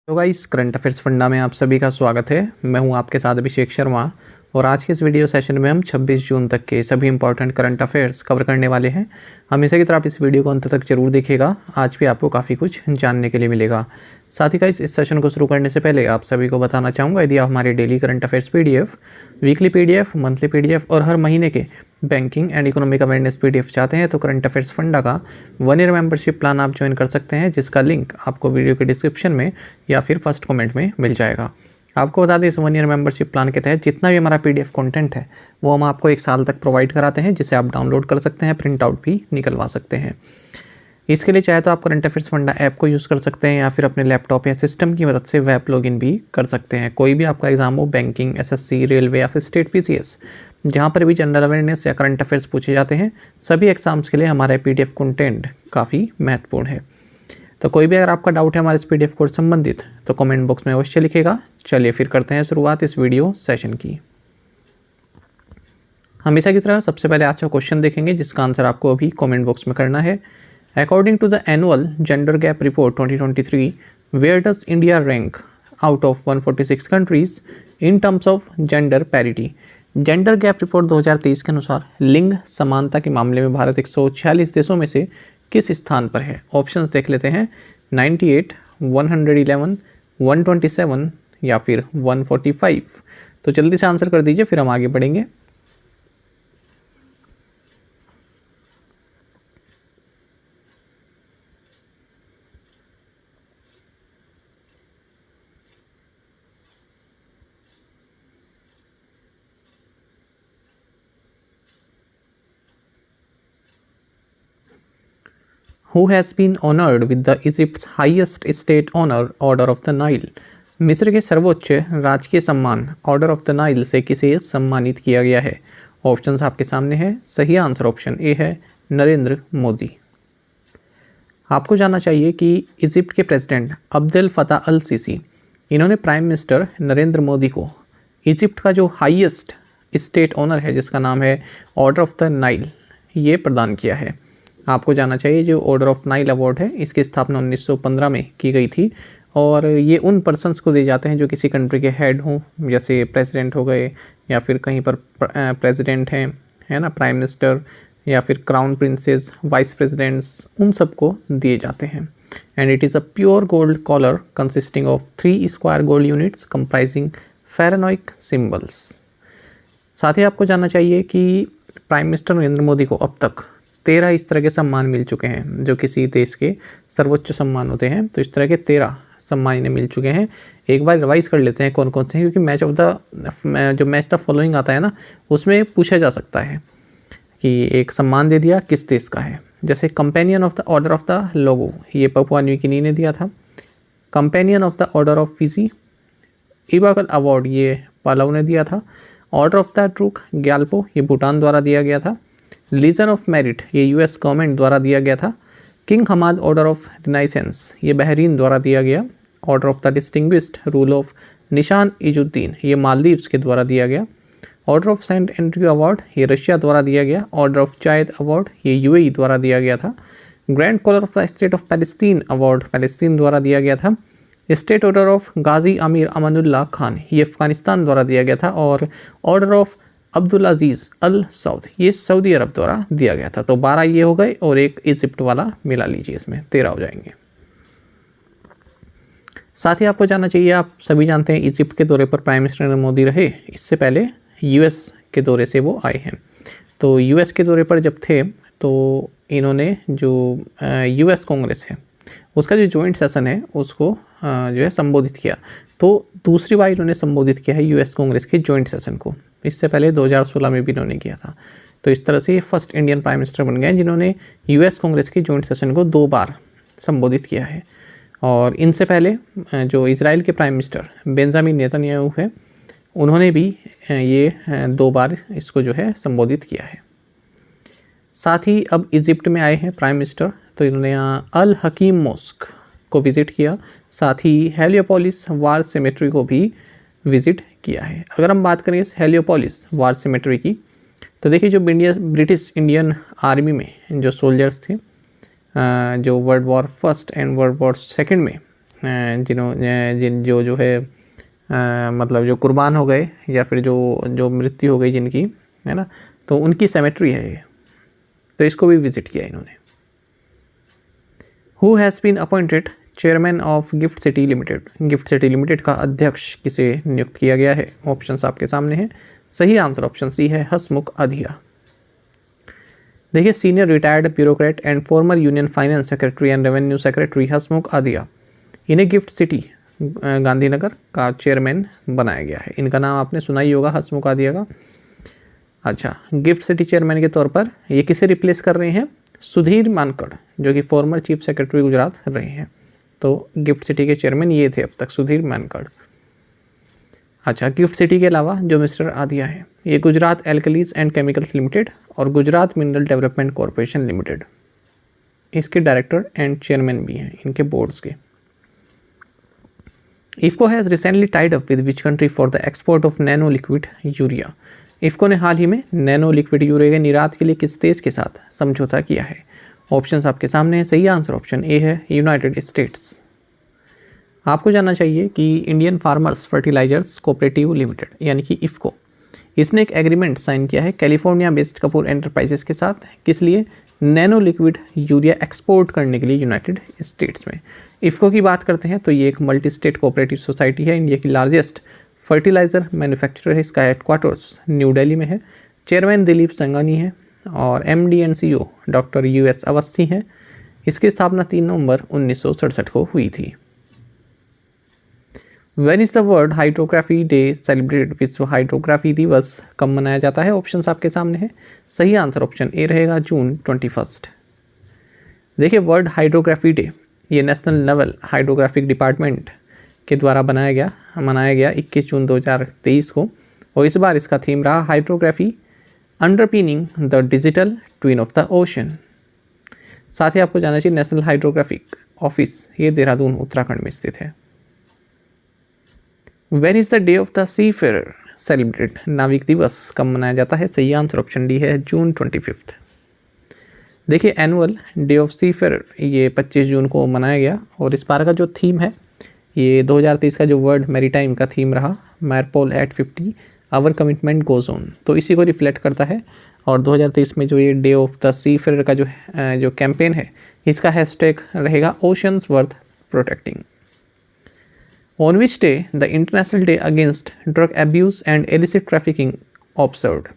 तो guys current affairs funda में आप सभी का स्वागत है। मैं हूं आपके साथ अभिषेक शर्मा और आज के इस वीडियो सेशन में हम 26 जून तक के सभी इंपॉर्टेंट करंट अफेयर्स कवर करने वाले हैं। हमेशा की तरह आप इस वीडियो को अंत तक जरूर देखिएगा, आज भी आपको काफ़ी कुछ जानने के लिए मिलेगा। साथ ही गाइस इस सेशन को शुरू करने से पहले आप सभी को बताना चाहूँगा, यदि आप हमारे daily current affairs PDF, weekly PDF, monthly PDF और हर महीने के banking and economic awareness PDF चाहते हैं तो करंट अफेयर्स फंडा का 1 ईयर मेंबरशिप प्लान आप ज्वाइन कर सकते हैं, जिसका लिंक आपको वीडियो के डिस्क्रिप्शन में या फिर फर्स्ट कमेंट में मिल जाएगा। आपको बता दें, इस 1 ईयर मेंबरशिप प्लान के तहत जितना भी हमारा PDF कंटेंट है वो हम आपको 1 साल तक प्रोवाइड कराते हैं, जिसे आप डाउनलोड कर सकते हैं, प्रिंट आउट भी निकलवा सकते हैं। इसके लिए चाहे तो आप करंट अफेयर्स फंडा ऐप को यूज़ कर सकते हैं या फिर अपने लैपटॉप या सिस्टम की मदद से वेब लॉगिन भी कर सकते हैं। कोई भी आपका एग्जाम हो, बैंकिंग, SSC, रेलवे या फिर स्टेट PCS, जहाँ पर भी जनरल अवेयरनेस या करंट अफेयर्स पूछे जाते हैं, सभी एग्जाम्स के लिए हमारा PDF कंटेंट काफ़ी महत्वपूर्ण है। तो कोई भी अगर आपका डाउट है हमारे इस PDF कोर्स संबंधित तो कमेंट बॉक्स में अवश्य लिखेगा। चलिए फिर करते हैं शुरुआत इस वीडियो सेशन की। हमेशा की तरह सबसे पहले आज का क्वेश्चन देखेंगे, जिसका आंसर आपको अभी कमेंट बॉक्स में करना है। According to the annual Gender Gap Report 2023, where does India rank out of 146 countries in terms of gender parity? Gender gap report 2023 के अनुसार लिंग समानता के मामले में भारत 146 देशों में से किस स्थान पर है? ऑप्शंस देख लेते हैं, 98, 111, 127 या फिर 145। तो जल्दी से आंसर कर दीजिए, फिर हम आगे बढ़ेंगे। Who has been honored with the Egypt's highest state honor, Order of the Nile? मिस्र के सर्वोच्च राजकीय सम्मान ऑर्डर ऑफ द नाइल से किसे सम्मानित किया गया है? ऑप्शंस आपके सामने है। सही आंसर ऑप्शन ए है, नरेंद्र मोदी। आपको जानना चाहिए कि इजिप्ट के प्रेसिडेंट अब्देल फताह अल सीसी, इन्होंने प्राइम मिनिस्टर नरेंद्र मोदी को इजिप्ट का जो हाईएस्ट स्टेट ऑनर है, जिसका नाम है ऑर्डर ऑफ द नाइल, ये प्रदान किया है। आपको जानना चाहिए जो ऑर्डर ऑफ नाइल अवार्ड है, इसकी स्थापना 1915 में की गई थी और ये उन पर्सन्स को दिए जाते हैं जो किसी कंट्री के हेड हों, जैसे प्रेसिडेंट हो गए या फिर कहीं पर प्रेसिडेंट हैं, है ना, प्राइम मिनिस्टर या फिर क्राउन प्रिंसेस, वाइस प्रेसिडेंट्स, उन सबको दिए जाते हैं। And it is a pure gold collar consisting of 3 square gold units comprising pharaonic symbols. साथ ही आपको जानना चाहिए कि प्राइम मिनिस्टर नरेंद्र मोदी को अब तक 13 इस तरह के सम्मान मिल चुके हैं, जो किसी देश के सर्वोच्च सम्मान होते हैं। तो इस तरह के 13 सम्मान इन्हें मिल चुके हैं। एक बार रिवाइज कर लेते हैं कौन कौन से हैं, क्योंकि जो मैच द फॉलोइंग आता है ना, उसमें पूछा जा सकता है कि एक सम्मान दे दिया, किस देश का है। जैसे companion of the order of the Logohu, ये पपुआ न्यू गिनी ने दिया था। Companion of the order of Fiji, Ebakl award, ये पालाऊ ने दिया था। Order of the Druk Gyalpo, ये भूटान द्वारा दिया गया था। लीजन ऑफ मेरिट, ये US गवर्नमेंट द्वारा दिया गया था। King Hamad order of renaissance, ये बहरीन द्वारा दिया गया। Order of the distinguished rule of Nishan Izzuddin, ये मालदीव्स के द्वारा दिया गया। Order of Saint Andrew award, ये रशिया द्वारा दिया गया। ऑर्डर ऑफ जायद अवार्ड, ये UAE द्वारा दिया गया था। Grand Collar of the State of Palestine award, Palestine द्वारा दिया गया था। स्टेट ऑर्डर ऑफ गाजी अमीर अमानुल्लाह खान, ये अफगानिस्तान द्वारा दिया गया था। और ऑर्डर ऑफ अब्दुल अजीज़ अल सऊद, ये सऊदी अरब द्वारा दिया गया था। तो 12 ये हो गए और एक इजिप्ट वाला मिला लीजिए, इसमें 13 हो जाएंगे। साथ ही आपको जानना चाहिए, आप सभी जानते हैं इजिप्ट के दौरे पर प्राइम मिनिस्टर नरेंद्र मोदी रहे, इससे पहले US के दौरे से वो आए हैं। तो US के दौरे पर जब थे तो इन्होंने जो US कांग्रेस है उसका जो जॉइंट सेशन है उसको जो है संबोधित किया। तो दूसरी बार इन्होंने संबोधित किया है US कांग्रेस के जॉइंट सेशन को। इससे पहले 2016 में भी इन्होंने किया था। तो इस तरह से ये फर्स्ट इंडियन प्राइम मिनिस्टर बन गए जिन्होंने US कांग्रेस के जॉइंट सेशन को 2 बार संबोधित किया है। और इनसे पहले जो इजराइल के प्राइम मिनिस्टर बेंजामिन नेतन्याहू है, उन्होंने भी ये 2 बार इसको जो है संबोधित किया है। साथ ही अब इजिप्ट में आए हैं प्राइम मिनिस्टर, तो इन्होंने यहाँ अल हकीम मॉस्क को विज़िट किया, साथ ही हेलियोपोलिस वार सेमेट्री को भी विज़िट किया है। अगर हम बात करें इस हेलियोपोलिस वार सेमेट्री की, तो देखिए जो ब्रिटिश इंडियन आर्मी में जो सोल्जर्स थे, जो world war first and world war second में जिन जो है मतलब जो कुर्बान हो गए या फिर जो मृत्यु हो गई जिनकी, है ना, तो उनकी सेमेट्री है ये, तो इसको भी विजिट किया इन्होंने। Who has been appointed chairman of GIFT City Limited, GIFT City Limited का अध्यक्ष किसे नियुक्त किया गया है? ऑप्शंस आपके सामने हैं। सही आंसर ऑप्शन सी है, हसमुख अधिया। देखिए, senior retired bureaucrat and former union finance secretary and revenue secretary Hasmukh Adhia, इन्हें गिफ्ट सिटी गांधीनगर का चेयरमैन बनाया गया है। इनका नाम आपने सुना ही होगा, हसमुख अधिया का। अच्छा, गिफ्ट सिटी चेयरमैन के तौर पर ये किसे रिप्लेस कर रहे हैं? सुधीर मानकड़, जो कि फॉर्मर चीफ सेक्रेटरी गुजरात रहे हैं। तो गिफ्ट सिटी के चेयरमैन ये थे अब तक, सुधीर मानकड़। अच्छा, गिफ्ट सिटी के अलावा जो मिस्टर आदिया है, ये Gujarat alkalies and chemicals limited और Gujarat mineral development corporation limited, इसके डायरेक्टर एंड चेयरमैन भी हैं, इनके बोर्ड्स के। IFFCO has recently tied up with which country for the export of nano liquid urea, IFFCO ने हाल ही में नैनो लिक्विड यूरिया के निर्यात के लिए किस देश के साथ समझौता किया है? ऑप्शंस आपके सामने है। सही आंसर ऑप्शन ए है, यूनाइटेड स्टेट्स। आपको जानना चाहिए कि Indian Farmers Fertilisers Cooperative Limited यानी कि इफ्को, इसने एक एग्रीमेंट साइन किया है कैलिफोर्निया बेस्ड कपूर एंटरप्राइजेस के साथ। किस लिए? नैनो लिक्विड यूरिया एक्सपोर्ट करने के लिए यूनाइटेड स्टेट्स में। इफ्को की बात करते हैं तो ये एक मल्टी स्टेट कोऑपरेटिव सोसाइटी है, इंडिया की लार्जेस्ट फर्टिलाइजर मैन्युफैक्चरर है। इसका हेडक्वार्टर्स न्यू दिल्ली में है। चेयरमैन दिलीप संघानी है और MD and CEO doctor US Awasthi हैं। इसकी स्थापना 3 नवंबर 1967 को हुई थी। When is the World Hydrography Day celebrated? विश्व हाइड्रोग्राफी दिवस कब मनाया जाता है? ऑप्शंस आपके सामने है। सही आंसर ऑप्शन ए रहेगा, जून 21। देखिए, वर्ल्ड हाइड्रोग्राफी डे ये नेशनल नेवल हाइड्रोग्राफिक डिपार्टमेंट के द्वारा मनाया गया 21 जून 2023 को, और इस बार इसका थीम रहा hydrography underpinning the digital twin of the ocean. साथ ही आपको जानना चाहिए नेशनल हाइड्रोग्राफिक ऑफिस ये देहरादून उत्तराखंड में स्थित है। When is the day of the seafarer celebrate, नाविक दिवस कब मनाया जाता है? सही आंसर ऑप्शन डी है, जून 25। देखिए, annual day of seafarer ये 25 जून को मनाया गया, और इस बार का जो थीम है ये 2023 का जो वर्ल्ड मैरीटाइम का थीम रहा, MARPOL at 50 our commitment goes on, तो इसी को रिफ्लेक्ट करता है। और 2023 में जो ये day of the seafarer का जो कैंपेन है, इसका हैशटैग रहेगा oceans worth protecting. On which day the International Day Against Drug Abuse and Illicit Trafficking observed,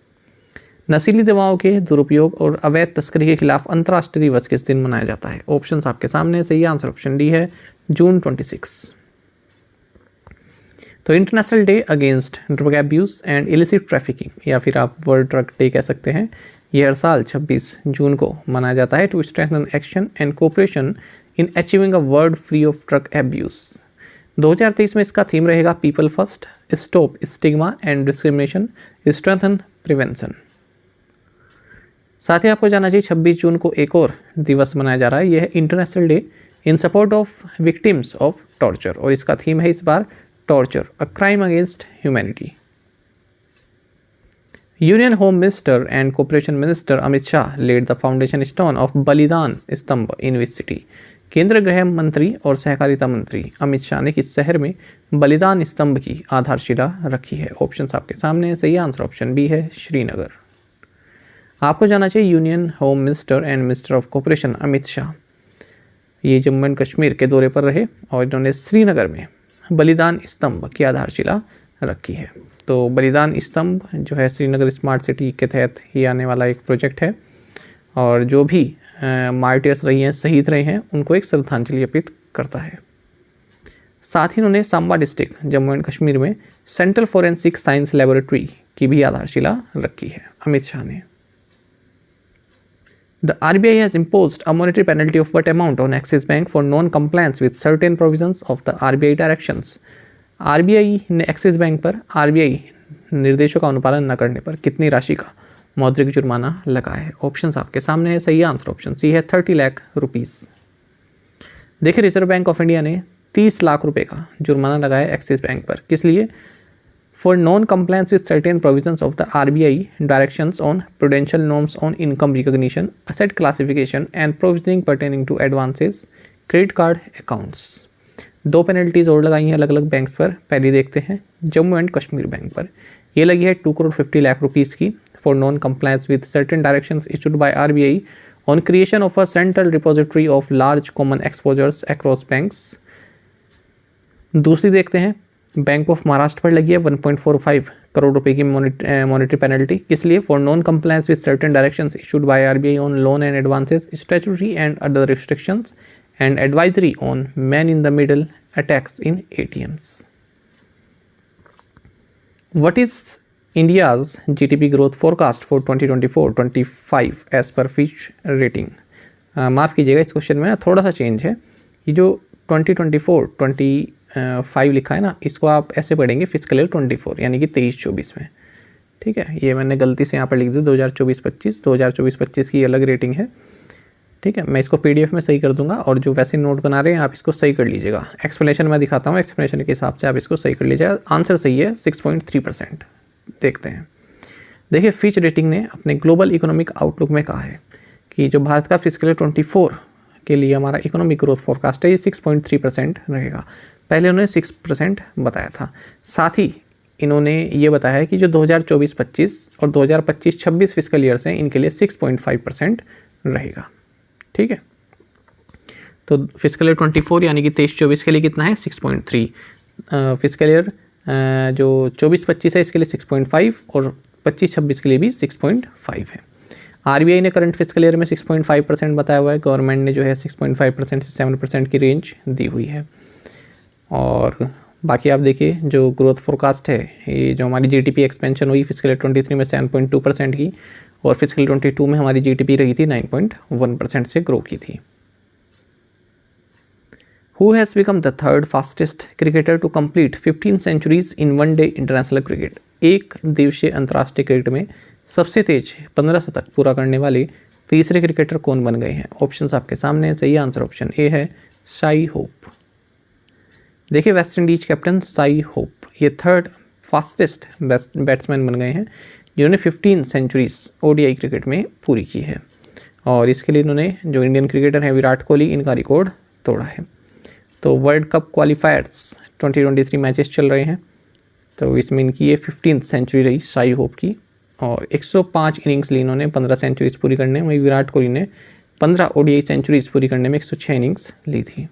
नशीली दवाओं के दुरुपयोग और अवैध तस्करी के खिलाफ अंतर्राष्ट्रीय दिवस किस दिन मनाया जाता है? ऑप्शंस आपके सामने। सही आंसर ऑप्शन डी है, जून 26। तो international Day Against Drug Abuse and Illicit trafficking, या फिर आप वर्ल्ड ड्रग डे कह सकते हैं, ये हर साल 26 जून को मनाया जाता है to strengthen action and cooperation in achieving a world free of drug abuse. 2023 में इसका थीम रहेगा people first, stop stigma and discrimination, strengthen prevention. साथ ही आपको जानना चाहिए 26 जून को एक और दिवस मनाया जा रहा है, यह है international day in support of victims of torture, और इसका थीम है इस बार torture a crime against humanity. Union home minister and cooperation minister Amit Shah led the foundation stone of Balidan Stambh in which city, केंद्रीय गृह मंत्री और सहकारिता मंत्री अमित शाह ने किस शहर में बलिदान स्तंभ की आधारशिला रखी है? ऑप्शंस आपके सामने। सही आंसर ऑप्शन बी है, श्रीनगर। आपको जानना चाहिए union home minister and minister of cooperation Amit Shah ये जम्मू एंड कश्मीर के दौरे पर रहे, और इन्होंने श्रीनगर में बलिदान स्तंभ की आधारशिला रखी है। तो बलिदान स्तंभ जो है श्रीनगर स्मार्ट सिटी के तहत ही आने वाला एक प्रोजेक्ट है, और जो भी मार्टियर्स रही हैं, शहीद रहे हैं, उनको एक श्रद्धांजलि अर्पित करता है। साथ ही उन्होंने सांबा डिस्ट्रिक्ट जम्मू एंड कश्मीर में सेंट्रल फोरेंसिक साइंस लेबोरेटरी की भी आधारशिला रखी है अमित शाह ने। The RBI has imposed a monetary penalty of what amount on Axis Bank for non-compliance with certain provisions of the RBI directions? RBI ने एक्सिस बैंक पर RBI निर्देशों का अनुपालन न करने पर कितनी राशि का मौद्रिक जुर्माना लगाया है? ऑप्शंस आपके सामने है। सही आंसर ऑप्शन सी है, 30 लाख रुपीज़। देखिए, रिजर्व बैंक ऑफ इंडिया ने 30 लाख रुपए का जुर्माना लगाया एक्सिस बैंक पर। किस लिए? For non-compliance with certain provisions of the RBI directions on prudential norms on income recognition, asset classification and provisioning pertaining to advances, credit card accounts. 2 penalties और लगाई हैं अलग अलग बैंक्स पर। पहली देखते हैं जम्मू एंड कश्मीर बैंक पर। ये लगी है 2,50,00,000 रुपीज़ की for non compliance with certain directions issued by RBI on creation of a central repository of large common exposures across banks. दूसरी देखते हैं बैंक ऑफ महाराष्ट्र पर लगी है 1.45 करोड़ रुपए की मॉनेटरी पेनल्टी। किस लिए? For non compliance with certain directions issued by RBI on loan and advances, statutory and other restrictions and advisory on man in the middle attacks in ATMs। What is India's GDP growth forecast for 2024-25 as per Fitch rating? माफ़ कीजिएगा, इस question में ना थोड़ा सा change है। ये जो 2024-25 लिखा है ना, इसको आप ऐसे पढ़ेंगे फिजिकल ईयर 24 यानी कि 23-24 में। ठीक है, ये मैंने गलती से यहाँ पर लिख दिया 2024-25 की अलग रेटिंग है। ठीक है, मैं इसको PDF में सही कर दूंगा और जो वैसे नोट बना रहे हैं आप इसको सही कर लीजिएगा। एक्सप्लेनेशन मैं दिखाता हूँ, एक्सप्लेनेशन के हिसाब से आप इसको सही कर लीजिएगा। आंसर सही है 6.3%। देखते हैं, देखिए फिच रेटिंग ने अपने ग्लोबल इकोनॉमिक आउटलुक में कहा है कि जो भारत का फिजिकल ईयर 24 के लिए हमारा इकोनॉमिक ग्रोथ फोरकास्ट है ये 6.3% रहेगा। पहले उन्होंने 6% बताया था। साथ ही इन्होंने ये बताया है कि जो 2024-25 और 2025-26 फिजिकल ईयर्स हैं इनके लिए 6.5% रहेगा। ठीक है, तो फिजिकल ईयर 24 यानी कि 23-24 के लिए कितना है 6.3। फिजिकल ईयर जो 24-25 है इसके लिए 6.5 और 25-26 के लिए भी 6.5 है। RBI ने करंट फिजिकल ईयर में 6.5% बताया हुआ है। गवर्नमेंट ने जो है 6.5% से 7% की रेंज दी हुई है। और बाकी आप देखिए जो ग्रोथ फोरकास्ट है, ये जो हमारी GDP एक्सपेंशन हुई फिजिकल ईयर 23 में 7.2% की और फिजिकल 22 में हमारी GDP रही थी 9.1% से ग्रो की थी। Who has become the third fastest cricketer to complete 15 centuries in one-day international cricket? एक दिवसीय अंतर्राष्ट्रीय क्रिकेट में सबसे तेज 15 शतक पूरा करने वाले तीसरे क्रिकेटर कौन बन गए हैं? ऑप्शंस आपके सामने है। सही आंसर ऑप्शन ए है शाई होप। देखिए West Indies captain Shai Hope ये थर्ड फास्टेस्ट बैट्समैन बन गए हैं जिन्होंने 15 सेंचुरीज ODI क्रिकेट में पूरी की है। और इसके लिए इन्होंने जो इंडियन क्रिकेटर हैं विराट कोहली, इनका रिकॉर्ड तोड़ा है। तो वर्ल्ड कप क्वालिफायर्स 2023 मैचेस चल रहे हैं, तो इसमें इनकी ये 15th सेंचुरी रही शाई होप की। और 105 इनिंग्स ली इन्होंने 15 सेंचुरीज पूरी करने में। वहीं विराट कोहली ने 15 ODI सेंचुरीज पूरी करने में 106 इनिंग्स ली थी।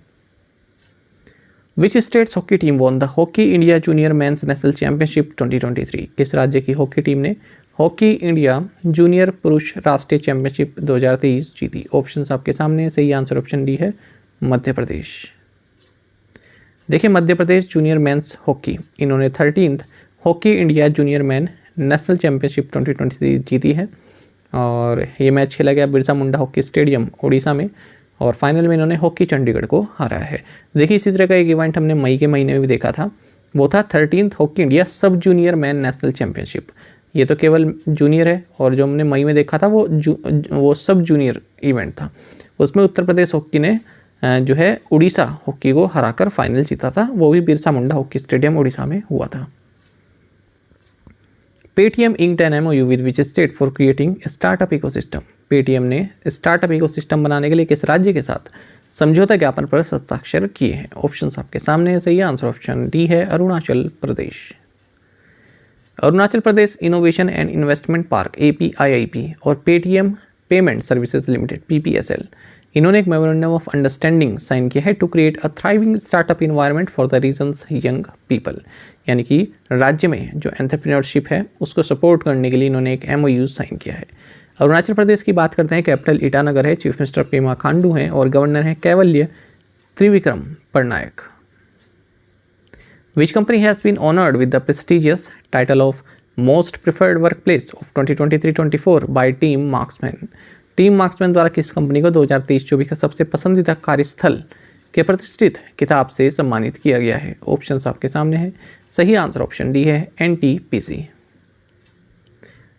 Which states hockey team won the hockey India junior mains national championship 2023? किस राज्य की हॉकी टीम ने हॉकी इंडिया जूनियर पुरुष राष्ट्रीय चैंपियनशिप 2023 जीती? ऑप्शंस आपके सामने है। सही आंसर ऑप्शन डी है मध्य प्रदेश। देखिए Madhya Pradesh junior men's hockey, इन्होंने 13th hockey India junior man national championship 2023 जीती है। और ये मैच खेला गया बिरसा मुंडा हॉकी स्टेडियम उड़ीसा में और फाइनल में इन्होंने हॉकी चंडीगढ़ को हराया है। देखिए इसी तरह का एक इवेंट हमने मई के महीने में भी देखा था, वो था 13th हॉकी इंडिया सब जूनियर मैन नेशनल चैंपियनशिप। ये तो केवल जूनियर है और जो हमने मई में देखा था वो सब जूनियर इवेंट था। उसमें उत्तर प्रदेश हॉकी ने जो है उड़ीसा हॉकी को हराकर फाइनल जीता था, वो भी बिरसा मुंडा हॉकी स्टेडियम उड़ीसा में हुआ था। Paytm inked an MOU with which state for creating a startup ecosystem? Paytm ने स्टार्टअप इकोसिस्टम बनाने के लिए किस राज्य के साथ समझौता ज्ञापन पर हस्ताक्षर किए हैं? ऑप्शंस आपके सामने है। सही आंसर ऑप्शन डी है Arunachal Pradesh. Arunachal Pradesh innovation and investment park APIIP और Paytm payment services limited PPSL, इन्होंने एक मेमोरेंडम ऑफ अंडरस्टैंडिंग साइन किया है to create a thriving startup environment for the region's young people. यानी कि राज्य में जो एंटरप्रेन्योरशिप है उसको सपोर्ट करने के लिए इन्होंने एक MOU साइन किया है। अरुणाचल प्रदेश की बात करते हैं, कैपिटल ईटानगर है, चीफ मिनिस्टर पेमा खांडू हैं और गवर्नर हैं Kaivalya Trivikram Patnaik. Which company has been honoured with the prestigious title of most preferred workplace of 2023-24 by Team Marksmen? Team Marksmen द्वारा किस कंपनी को 2023-24 का सबसे पसंदीदा कार्यस्थल के प्रतिष्ठित किताब से सम्मानित किया गया है? ऑप्शंस आपके सामने है। सही आंसर ऑप्शन डी है NTPC।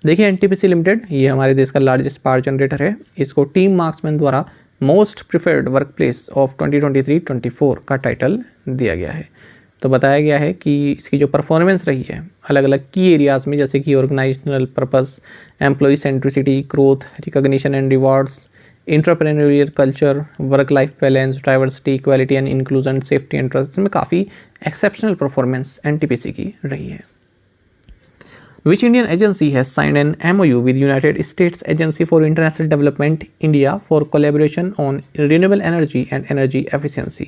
देखिए NTPC लिमिटेड ये हमारे देश का लार्जेस्ट पावर जनरेटर है। इसको टीम मार्क्समैन द्वारा most preferred workplace of 2023-24 का टाइटल दिया गया है। तो बताया गया है कि इसकी जो परफॉर्मेंस रही है अलग अलग की एरियाज़ में, जैसे कि organisational purpose, employee centricity, growth, recognition and rewards, entrepreneurial culture, work life balance, diversity, equality and inclusion, safety and trust में काफ़ी एक्सेप्शनल परफॉर्मेंस एनटीपीसी की रही है। Which Indian agency has signed an MOU with United States Agency for International Development India for collaboration on renewable energy and energy efficiency?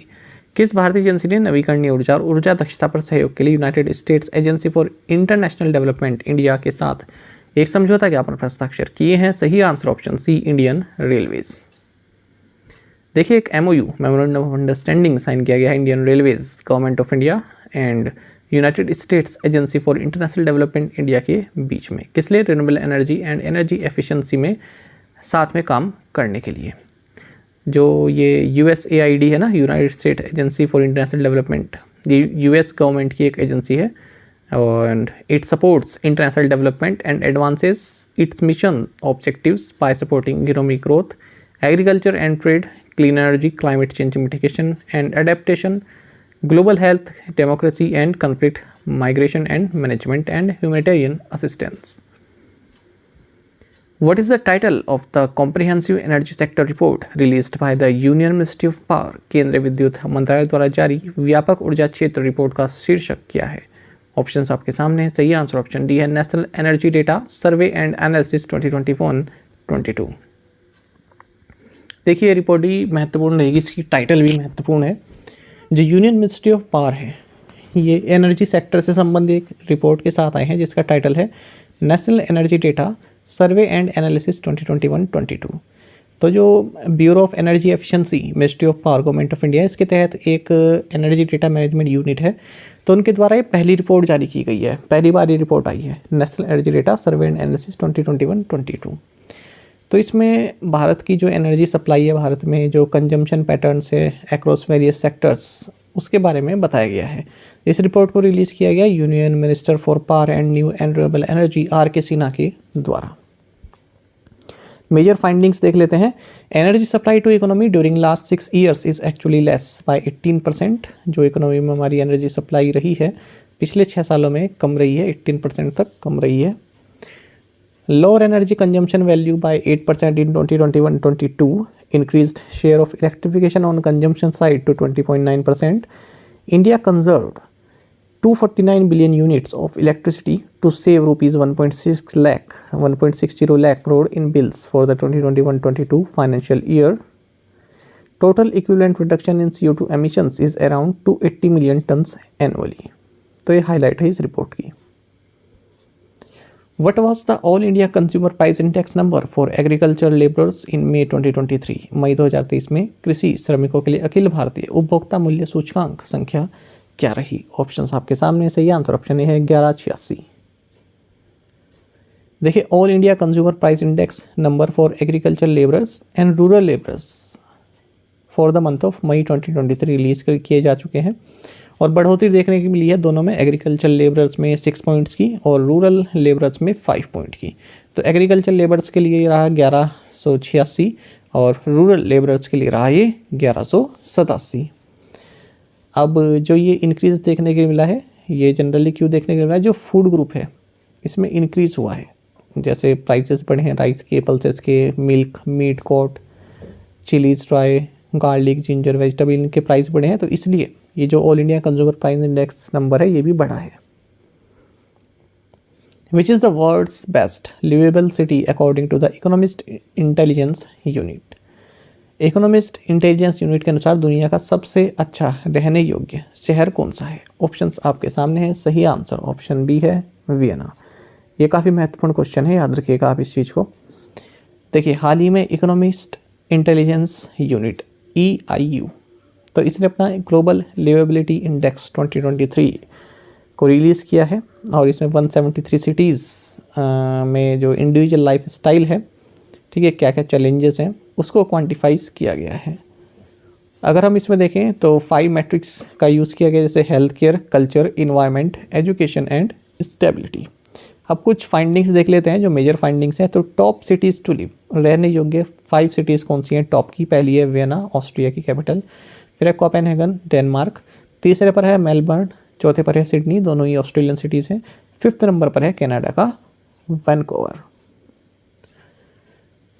किस भारतीय agency ने नवीकरणीय ऊर्जा और ऊर्जा दक्षता पर सहयोग के लिए United States Agency for International Development India के साथ एक समझौता ज्ञापन पर हस्ताक्षर किए हैं? सही answer option C, Indian Railways. देखिए, एक MOU memorandum of understanding sign किया गया है Indian Railways, Government of India and United States Agency for International Development India के बीच में। किस लिए? Renewable energy and energy efficiency में साथ में काम करने के लिए। जो ये USAID है ना, United States Agency for International development, ये US गवर्नमेंट की एक एजेंसी है and it supports international development and advances its mission objectives by supporting economic growth, agriculture and trade, clean energy, climate change mitigation and adaptation, global health, democracy and conflict, migration and management, and humanitarian assistance. What is the title of the comprehensive energy sector report released by the Union Ministry of Power? केंद्रीय विद्युत मंत्रालय द्वारा जारी व्यापक ऊर्जा क्षेत्र report का शीर्षक क्या है? ऑप्शंस आपके सामने हैं। सही आंसर ऑप्शन डी है, national energy data survey and analysis 2021-22। देखिए, रिपोर्ट भी महत्वपूर्ण रहेगी, इसकी टाइटल भी महत्वपूर्ण है। जो यूनियन मिनिस्ट्री ऑफ पावर है, ये एनर्जी सेक्टर से संबंधित एक रिपोर्ट के साथ आए हैं जिसका टाइटल है national energy data survey and analysis 2021-22। तो जो bureau of energy efficiency, ministry of power, government of India, इसके तहत एक एनर्जी डेटा मैनेजमेंट यूनिट है। तो उनके द्वारा ये पहली रिपोर्ट जारी की गई है, पहली बार ये रिपोर्ट आई है, national energy data survey and analysis 2021-22। तो इसमें भारत की जो एनर्जी सप्लाई है, भारत में जो कंजम्पशन पैटर्न्स है अक्रॉस वेरियस सेक्टर्स, उसके बारे में बताया गया है। इस रिपोर्ट को रिलीज़ किया गया union minister for power and new and renewable energy RK Sinha के द्वारा। मेजर फाइंडिंग्स देख लेते हैं। Energy supply to economy during last 6 years is actually less by 18%। जो इकोनॉमी में हमारी एनर्जी सप्लाई रही है पिछले 6 सालों में कम रही है, 18% तक कम रही है। Lower energy consumption value by 8% in 2021-22, increased share of electrification on consumption side to 20.9%। India conserved 249 billion units of electricity to save rupees 1.60 lakh crore in bills for the 2021-22 financial year. Total equivalent reduction in CO2 emissions is around 280 million tons annually. तो ये highlight है इस report की। What was the All India Consumer Price Index number for agriculture laborers in May 2023? मई 2023 में कृषि श्रमिकों के लिए अखिल भारतीय उपभोक्ता मूल्य सूचकांक संख्या क्या रही? ऑप्शंस आपके सामने। सही आंसर ऑप्शन ए है 1186। देखिए, All India Consumer Price Index Number for agriculture labourers and rural labourers for the month of May 2023 release किए जा चुके हैं और बढ़ोतरी देखने की मिली है दोनों में। एग्रीकल्चर लेबरर्स में 6 पॉइंट्स की और रूरल लेबरर्स में 5 पॉइंट की। तो एग्रीकल्चर लेबरर्स के लिए रहा 1186 और रूरल लेबरर्स के लिए रहा ये 1187। अब जो ये इंक्रीज़ देखने के मिला है, ये जनरली क्यों देखने को मिला है? जो फूड ग्रुप है इसमें इंक्रीज़ हुआ है। जैसे प्राइसेस बढ़े हैं राइस के, पल्सेस के, milk, meat, goat, chillies, dry, garlic, ginger, vegetable, इनके प्राइस बढ़े हैं। तो इसलिए ये जो All India Consumer Price Index Number है ये भी बढ़ा है। Which is the world's best liveable city according to the Economist Intelligence Unit? Economist Intelligence Unit के अनुसार दुनिया का सबसे अच्छा रहने योग्य शहर कौन सा है? ऑप्शंस आपके सामने हैं। सही आंसर ऑप्शन बी है, वियना। ये काफ़ी महत्वपूर्ण क्वेश्चन है, याद रखिएगा आप इस चीज़ को। देखिए, हाल ही में इकोनॉमिस्ट इंटेलिजेंस यूनिट EIU, तो इसने अपना ग्लोबल लिवेबिलिटी इंडेक्स 2023 को रिलीज़ किया है और इसमें 173 सिटीज़ में जो इंडिविजुअल लाइफ स्टाइल है, ठीक है, क्या क्या चैलेंजेस हैं, उसको क्वांटिफाइज किया गया है। अगर हम इसमें देखें तो 5 मैट्रिक्स का यूज़ किया गया, जैसे health care, culture, environment, education and stability. अब कुछ फाइंडिंग्स देख लेते हैं जो मेजर फाइंडिंग्स हैं। तो टॉप सिटीज़ टू लिव, रहने योग्य 5 सिटीज़ कौन सी हैं? टॉप की पहली है वियना, ऑस्ट्रिया की कैपिटल, फिर है कोपेनहेगन, डेनमार्क, तीसरे पर है मेलबर्न, चौथे पर है सिडनी, दोनों ही ऑस्ट्रेलियन सिटीज़ हैं, 5th नंबर पर है कनाडा का वैनकूवर।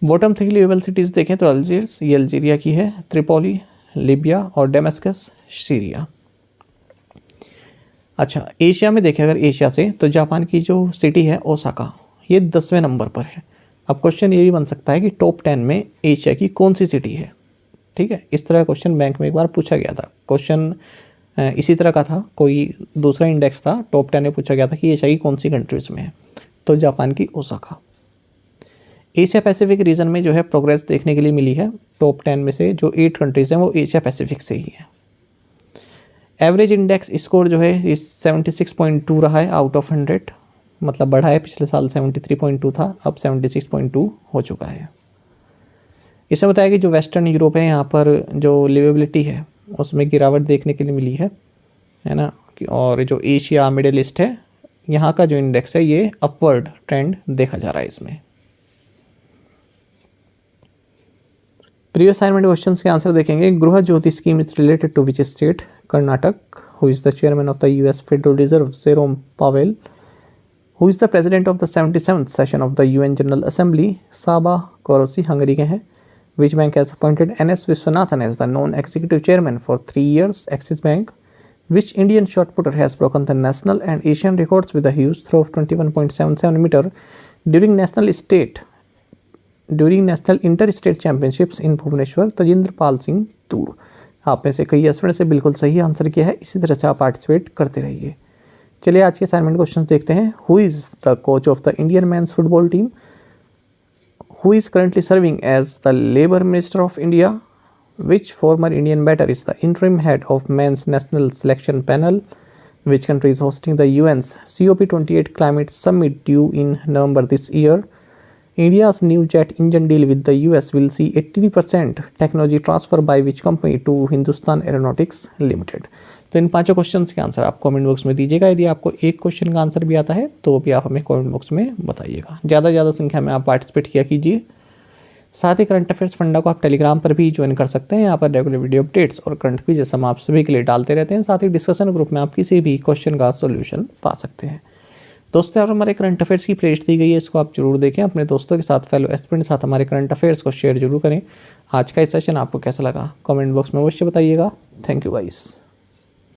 बॉटम 3 लिवेबल सिटीज़ देखें तो अल्जीयर्स, ये अल्जीरिया की है, त्रिपोली लीबिया और डेमास्कस सीरिया। अच्छा, एशिया में देखें अगर एशिया से तो जापान की जो सिटी है ओसाका, ये 10वें नंबर पर है। अब क्वेश्चन ये भी बन सकता है कि टॉप 10 में एशिया की कौन सी सिटी है। ठीक है, इस तरह का क्वेश्चन बैंक में एक बार पूछा गया था। क्वेश्चन इसी तरह का था, कोई दूसरा इंडेक्स था, टॉप 10 में पूछा गया था कि एशिया की कौन सी कंट्रीज़ में है, तो जापान की ओसाका। एशिया पैसिफिक रीजन में जो है प्रोग्रेस देखने के लिए मिली है। टॉप 10 में से जो 8 कंट्रीज़ हैं वो एशिया पैसिफिक से ही है। एवरेज इंडेक्स स्कोर जो है इस 76.2 रहा है आउट ऑफ 100, मतलब बढ़ा है, पिछले साल 73.2 था, अब 76.2 हो चुका है। इसमें बताया कि जो वेस्टर्न यूरोप है यहाँ पर जो लिवेबिलिटी है उसमें गिरावट देखने के लिए मिली है ना। और जो एशिया मिडिल ईस्ट है यहाँ का जो इंडेक्स है ये अपवर्ड ट्रेंड देखा जा रहा है इसमें। प्रीवियस असाइनमेंट क्वेश्चंस के आंसर देखेंगे। Griha Jyothi scheme is related to which state? Karnataka. Who is the chairman of the US federal reserve? Jerome Powell. Who is the president of the 77th session of the UN general assembly? Csaba Korosi, Hungary के हैं। Which bank has appointed N S. Vishwanathan as the non executive chairman for 3 years? Axis bank. Which Indian shot putter has broken the national and Asian records with a huge throw of 21.77 meter during national inter-state championships in Bhubaneswar? Tajinder Pal Singh Toor. आप में से कई students ने बिल्कुल सही answer किया है, इसी तरह से आप पार्टिसिपेट करते रहिए। चलिए आज के असाइनमेंट क्वेश्चन देखते हैं। Who is the coach of the Indian men's football team? Who is currently serving as the labour minister of India? Which former Indian batter is the interim head of men's national selection panel? Which country is hosting the UN's COP28 climate summit due in November this year? India's new jet engine deal with the US will see 80% technology transfer by which company to Hindustan Aeronautics Limited? तो इन पांचों questions के answer आप comment box में दीजिएगा। यदि आपको एक question का आंसर भी आता है तो भी आप हमें कमेंट बॉक्स में बताइएगा। ज़्यादा से ज़्यादा संख्या में आप पार्टिसिपेट किया कीजिए। साथ ही करंट अफेयर्स फंडा को आप टेलीग्राम पर भी ज्वाइन कर सकते हैं। यहाँ पर रेगुलर वीडियो अपडेट्स और करंट क्विज़ हम आप सभी के लिए डालते रहते हैं। साथ ही डिस्कशन ग्रुप में आप किसी भी क्वेश्चन का सॉल्यूशन पा सकते हैं। दोस्तों और हमारे करंट अफेयर्स की प्लेलिस्ट दी गई है, इसको आप जरूर देखें। अपने दोस्तों के साथ, फेलो एस्पिरेंट के साथ हमारे करंट अफेयर्स को शेयर जरूर करें। आज का इस सेशन आपको कैसा लगा कमेंट बॉक्स में अवश्य बताइएगा। Thank you guys.